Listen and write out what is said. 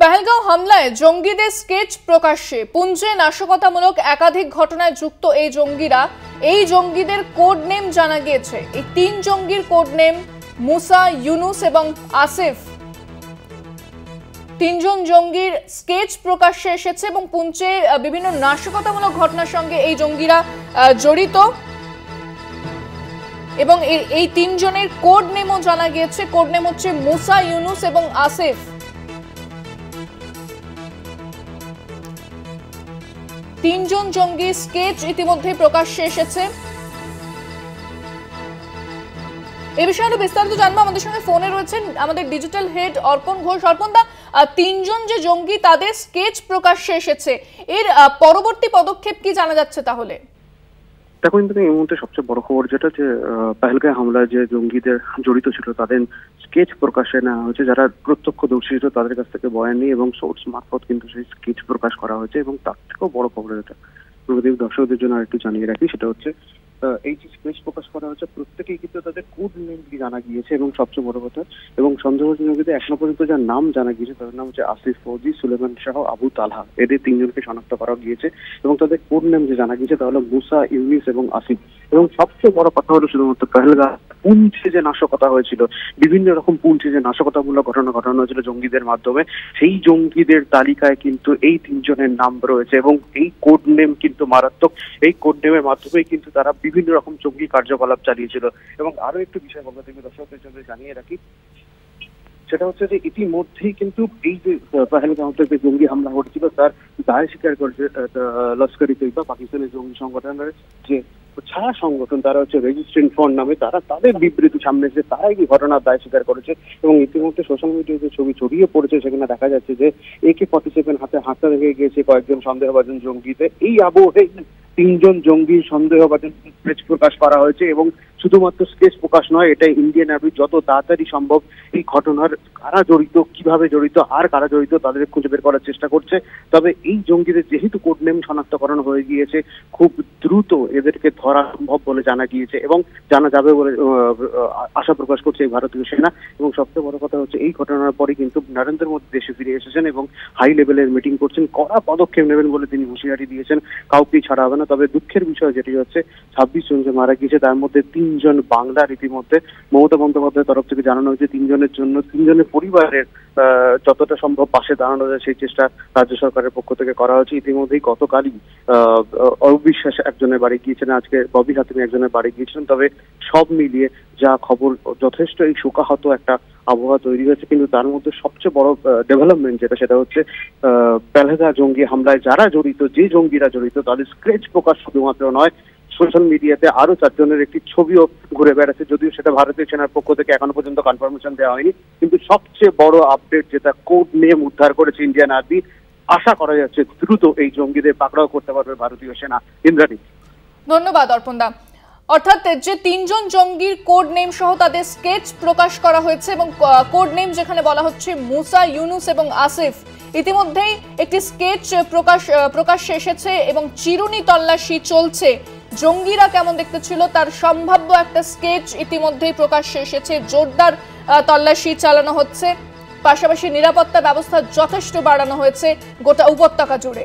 পহেলগাঁও হামলায় জঙ্গিদের স্কেচ প্রকাশ্যে, পুঞ্জে নাশকতামূলক একাধিক ঘটনায় যুক্ত এই জঙ্গিদের কোড নেম জানা গিয়েছে। এই তিন জঙ্গির কোড নেম মুসা, ইউনুস এবং আসিফ। তিনজন জঙ্গির স্কেচ প্রকাশ্যে এসেছে এবং পুঞ্চে বিভিন্ন নাশকতামূলক ঘটনার সঙ্গে এই জঙ্গিরা জড়িত এবং এই তিনজনের কোড নেমও জানা গিয়েছে। কোড নেম হচ্ছে মুসা, ইউনুস এবং আসিফ। তিনজন জঙ্গি স্কেচ ইতিমধ্যে প্রকাশ্যে এসেছে। এ বিষয়ে বিস্তারিত জানবো, আমাদের সঙ্গে ফোনে রয়েছেন আমাদের ডিজিটাল হেড অর্পণ ঘোষ। অর্পণদা, তিনজন যে জঙ্গি তাদের স্কেচ প্রকাশ্যে এসেছে, এর পরবর্তী পদক্ষেপ কি জানা যাচ্ছে? তাহলে দেখো, এই মুহূর্তে সবচেয়ে বড় খবর যেটা, যে পহেলগাঁও হামলায় যে জঙ্গিদের জড়িত ছিল তাদের স্কেচ প্রকাশে নেওয়া হয়েছে। যারা প্রত্যক্ষদর্শী ছিল তাদের কাছ থেকে বয়ান নিয়ে এবং সোর্স মারফত কিন্তু সেই স্কেচ প্রকাশ করা হয়েছে। এবং তার থেকেও বড় খবর যেটা দর্শকদের জন্য আরেকটু জানিয়ে রাখি, সেটা হচ্ছে এই যে স্কেচ প্রকাশ করা হয়েছে প্রত্যেকেই কিন্তু তাদের কোড নেমগুলি জানা গিয়েছে। এবং সবচেয়ে বড় কথা, এবং সন্দেহজনকদের এখনো পর্যন্ত যার নাম জানা গিয়েছে তাদের নাম হচ্ছে আসিফ, ফৌজি, সুলেমান শাহ, আবু তালহা। এদের তিনজনকে শনাক্ত করা গিয়েছে এবং তাদের কোড নেম যে জানা গিয়েছে তাহলে মুসা, ইউনিস এবং আসিফ। এবং সবচেয়ে বড় কথা হলো শুধুমাত্র পহেলগাঁও পুঞ্চে যে নাশকতা হয়েছিল, বিভিন্ন রকম পুঞ্চে যে নাশকতামূলক ঘটনা ঘটানো হয়েছিল জঙ্গিদের মাধ্যমে, সেই জঙ্গিদের তালিকায় কিন্তু এই তিনজনের নাম রয়েছে এবং এই কোড নেম কিন্তু মারাত্মক। এই কোড নেমের মাধ্যমেই কিন্তু তারা বিভিন্ন রকম জঙ্গি কার্যকলাপ চালিয়েছিল। এবং আরো একটু বিষয় বলতে থেকে দর্শকদের জন্য জানিয়ে রাখি, সেটা হচ্ছে যে ইতিমধ্যেই কিন্তু এই যে পহেলগাঁওতে যে জঙ্গি হামলা ঘটেছিল তার দায় স্বীকার করেছে লস্কর-ই তৈয়বা, পাকিস্তানের জঙ্গি সংগঠনের যে ছায়া সংগঠন, তারা হচ্ছে রেজিস্ট্রেন্ট ফ্রন্ট নামে, তারা তাদের বিবৃতি সামনে এসে তারাই এই ঘটনার দায় স্বীকার করেছে। এবং ইতিমধ্যে সোশ্যাল মিডিয়ায় যে ছবি ছড়িয়ে পড়েছে সেখানে দেখা যাচ্ছে যে AK-47 হাতে হাতটা রেখে গিয়েছে কয়েকজন সন্দেহভাজন জঙ্গিতে। এই আবহে তিনজন জঙ্গির সন্দেহভাজন স্কেচ প্রকাশ করা হয়েছে। এবং শুধুমাত্র স্কেচ প্রকাশ নয়, এটা ইন্ডিয়ান আর্মি যত তাড়াতাড়ি সম্ভব এই ঘটনার কারা জড়িত, কিভাবে জড়িত, আর কারা জড়িত তাদের খুঁজে বের করার চেষ্টা করছে। তবে এই জঙ্গিদের যেহেতু কোড নেম শনাক্তকরণ হয়ে গিয়েছে, খুব দ্রুত এদেরকে ধরা সম্ভব বলে জানা গিয়েছে এবং জানা যাবে বলে আশা প্রকাশ করছে এই ভারতীয় সেনা। এবং সবচেয়ে বড় কথা হচ্ছে এই ঘটনার পরে কিন্তু নরেন্দ্র মোদী দেশে ফিরে এসেছেন এবং হাই লেভেলের মিটিং করছেন, কড়া পদক্ষেপ নেবেন বলে তিনি হুঁশিয়ারি দিয়েছেন, কাউকেই ছাড়া হবে না। তবে দুঃখের বিষয় যেটি হচ্ছে 26 জন যে মারা গিয়েছে তার মধ্যে 3 জন বাংলার। ইতিমধ্যে মমতা বন্দ্যোপাধ্যায়ের তরফ থেকে জানানো হয়েছে তিনজনের জন্য, তিনজনের পরিবারের যতটা সম্ভব পাশে দাঁড়ানো যায় সেই চেষ্টা রাজ্য সরকারের পক্ষ থেকে করা হয়েছে। ইতিমধ্যেই গতকালই অবিশ্বাস একজনের বাড়ি গিয়েছেন, আজকে ববি হাতিমি একজনের বাড়ি গিয়েছিলেন। তবে সব মিলিয়ে যা খবর, যথেষ্ট এই শোকাহত একটা আবহাওয়া তৈরি হয়েছে। কিন্তু তার মধ্যে সবচেয়ে বড় ডেভেলপমেন্ট যেটা, সেটা হচ্ছে পহেলগাঁও জঙ্গি হামলায় যারা জড়িত, যে জঙ্গিরা জড়িত তাদের স্কেচ প্রকাশ শুধুমাত্র নয়, সোশ্যাল মিডিয়াতে আরো 4 জনের একটি ছবিও ঘুরে বেড়াচ্ছে। যদিও সেটা ভারতীয় সেনার পক্ষ থেকে এখনো পর্যন্ত কনফার্মেশন দেওয়া হয়নি। কিন্তু সবচেয়ে বড় আপডেট যেটা, কোড নেম উদ্ধার করেছে ইন্ডিয়ান আর্মি। আশা করা যাচ্ছে দ্রুত এই জঙ্গিদের পাকড়াও করতে পারবে ভারতীয় সেনা। ইন্দ্রাণী, ধন্যবাদ অর্পণদা। অর্থাৎ যে তিনজন জঙ্গির কোড নেম সহ তাদের স্কেচ প্রকাশ করা হয়েছে এবং কোড নেম যেখানে বলা হচ্ছে মুসা, ইউনুস এবং আসিফ, ইতিমধ্যেই একটি স্কেচ প্রকাশ্যে এসেছে এবং চিরুনি তল্লাশি চলছে। জঙ্গিরা কেমন দেখতে ছিল তার সম্ভাব্য একটা স্কেচ ইতিমধ্যেই প্রকাশ্যে এসেছে। জোরদার তল্লাশি চালানো হচ্ছে, পাশাপাশি নিরাপত্তা ব্যবস্থা যথেষ্ট বাড়ানো হয়েছে গোটা উপত্যকা জুড়ে।